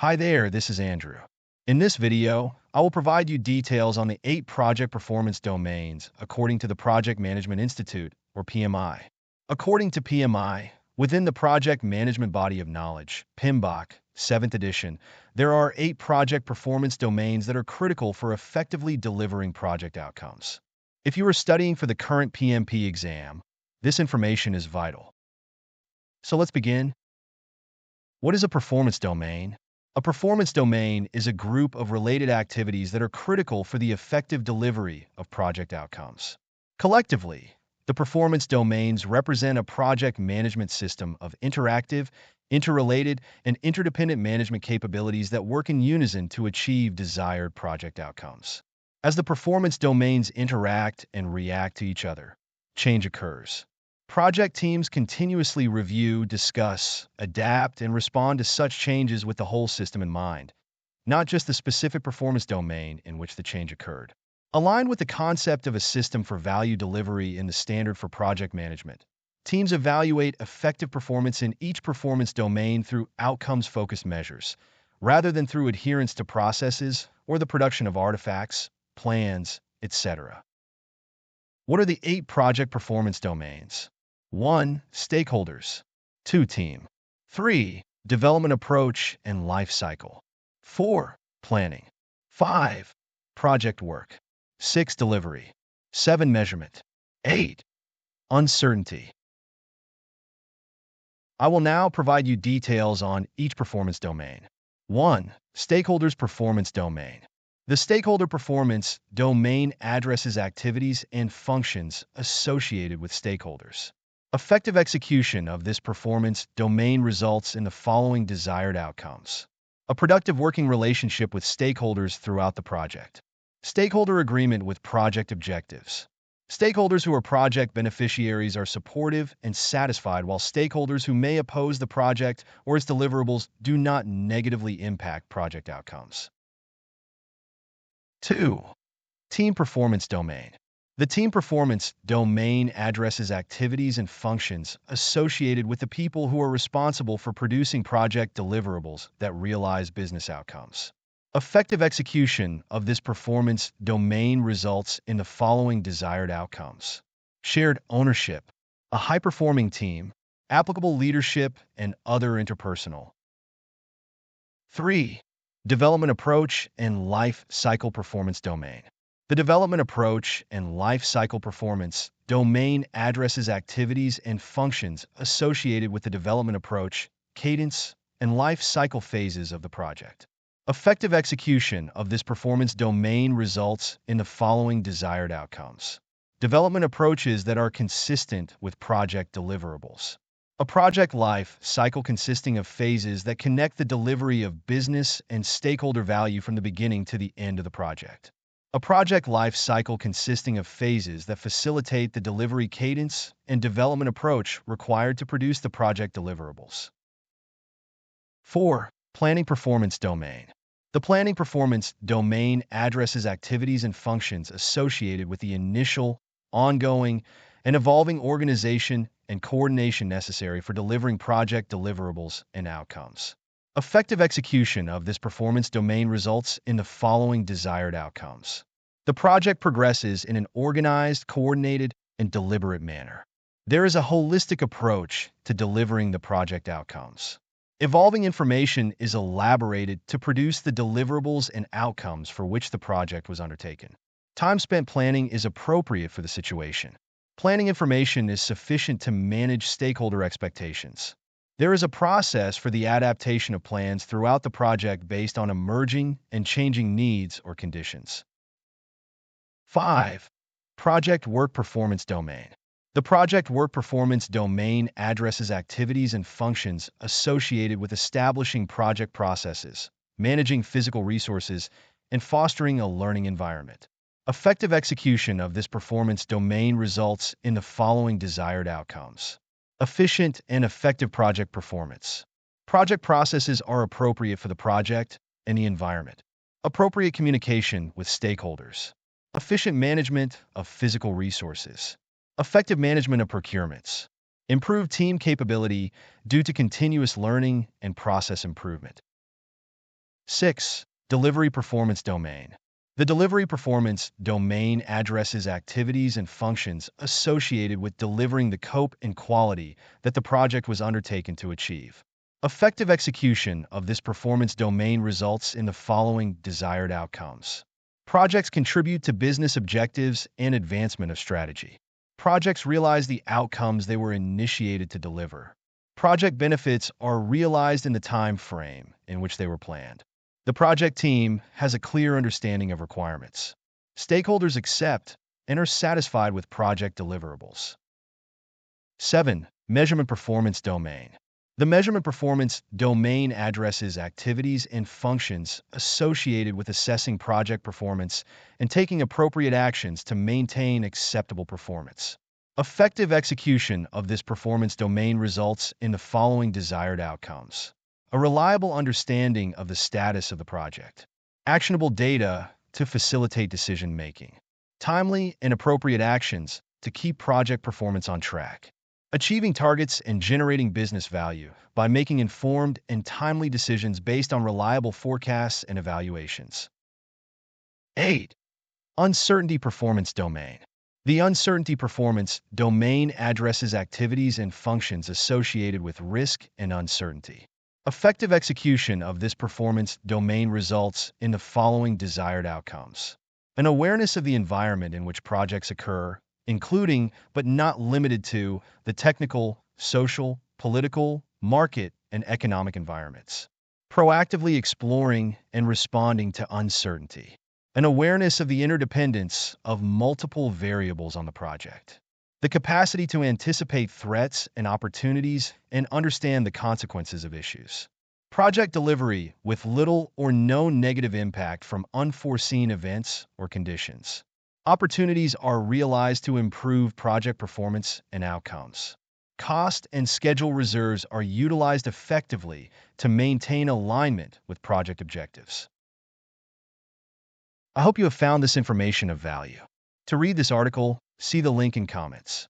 Hi there, this is Andrew. In this video, I will provide you details on the 8 project performance domains according to the Project Management Institute, or PMI. According to PMI, within the Project Management Body of Knowledge, PMBOK, 7th edition, there are 8 project performance domains that are critical for effectively delivering project outcomes. If you are studying for the current PMP exam, this information is vital. So let's begin. What is a performance domain? A performance domain is a group of related activities that are critical for the effective delivery of project outcomes. Collectively, the performance domains represent a project management system of interactive, interrelated, and interdependent management capabilities that work in unison to achieve desired project outcomes. As the performance domains interact and react to each other, change occurs. Project teams continuously review, discuss, adapt, and respond to such changes with the whole system in mind, not just the specific performance domain in which the change occurred. Aligned with the concept of a system for value delivery in the standard for project management, teams evaluate effective performance in each performance domain through outcomes-focused measures, rather than through adherence to processes or the production of artifacts, plans, etc. What are the 8 project performance domains? 1. Stakeholders. 2. Team. 3. Development approach and life cycle. 4. Planning. 5. Project work. 6. Delivery. 7. Measurement. 8. Uncertainty. I will now provide you details on each performance domain. 1. Stakeholders performance domain. The stakeholder performance domain addresses activities and functions associated with stakeholders. Effective execution of this performance domain results in the following desired outcomes. A productive working relationship with stakeholders throughout the project. Stakeholder agreement with project objectives. Stakeholders who are project beneficiaries are supportive and satisfied, while stakeholders who may oppose the project or its deliverables do not negatively impact project outcomes. 2. Team performance domain. The team performance domain addresses activities and functions associated with the people who are responsible for producing project deliverables that realize business outcomes. Effective execution of this performance domain results in the following desired outcomes. Shared ownership, a high-performing team, applicable leadership, and other interpersonal. 3. Development approach and life cycle performance domain. The development approach and life cycle performance domain addresses activities and functions associated with the development approach, cadence, and life cycle phases of the project. Effective execution of this performance domain results in the following desired outcomes. Development approaches that are consistent with project deliverables. A project life cycle consisting of phases that connect the delivery of business and stakeholder value from the beginning to the end of the project. A project life cycle consisting of phases that facilitate the delivery cadence and development approach required to produce the project deliverables. 4. Planning performance domain. The planning performance domain addresses activities and functions associated with the initial, ongoing, and evolving organization and coordination necessary for delivering project deliverables and outcomes. Effective execution of this performance domain results in the following desired outcomes. The project progresses in an organized, coordinated, and deliberate manner. There is a holistic approach to delivering the project outcomes. Evolving information is elaborated to produce the deliverables and outcomes for which the project was undertaken. Time spent planning is appropriate for the situation. Planning information is sufficient to manage stakeholder expectations. There is a process for the adaptation of plans throughout the project based on emerging and changing needs or conditions. 5. Project work performance domain. The project work performance domain addresses activities and functions associated with establishing project processes, managing physical resources, and fostering a learning environment. Effective execution of this performance domain results in the following desired outcomes. Efficient and effective project performance. Project processes are appropriate for the project and the environment. Appropriate communication with stakeholders. Efficient management of physical resources. Effective management of procurements. Improved team capability due to continuous learning and process improvement. 6. Delivery performance domain. The delivery performance domain addresses activities and functions associated with delivering the scope and quality that the project was undertaken to achieve. Effective execution of this performance domain results in the following desired outcomes. Projects contribute to business objectives and advancement of strategy. Projects realize the outcomes they were initiated to deliver. Project benefits are realized in the time frame in which they were planned. The project team has a clear understanding of requirements. Stakeholders accept and are satisfied with project deliverables. 7. Measurement performance domain. The measurement performance domain addresses activities and functions associated with assessing project performance and taking appropriate actions to maintain acceptable performance. Effective execution of this performance domain results in the following desired outcomes. A reliable understanding of the status of the project. Actionable data to facilitate decision-making. Timely and appropriate actions to keep project performance on track. Achieving targets and generating business value by making informed and timely decisions based on reliable forecasts and evaluations. 8. Uncertainty performance domain. The uncertainty performance domain addresses activities and functions associated with risk and uncertainty. Effective execution of this performance domain results in the following desired outcomes. An awareness of the environment in which projects occur, including but not limited to the technical, social, political, market, and economic environments. Proactively exploring and responding to uncertainty. An awareness of the interdependence of multiple variables on the project. The capacity to anticipate threats and opportunities and understand the consequences of issues. Project delivery with little or no negative impact from unforeseen events or conditions. Opportunities are realized to improve project performance and outcomes. Cost and schedule reserves are utilized effectively to maintain alignment with project objectives. I hope you have found this information of value. To read this article, see the link in comments.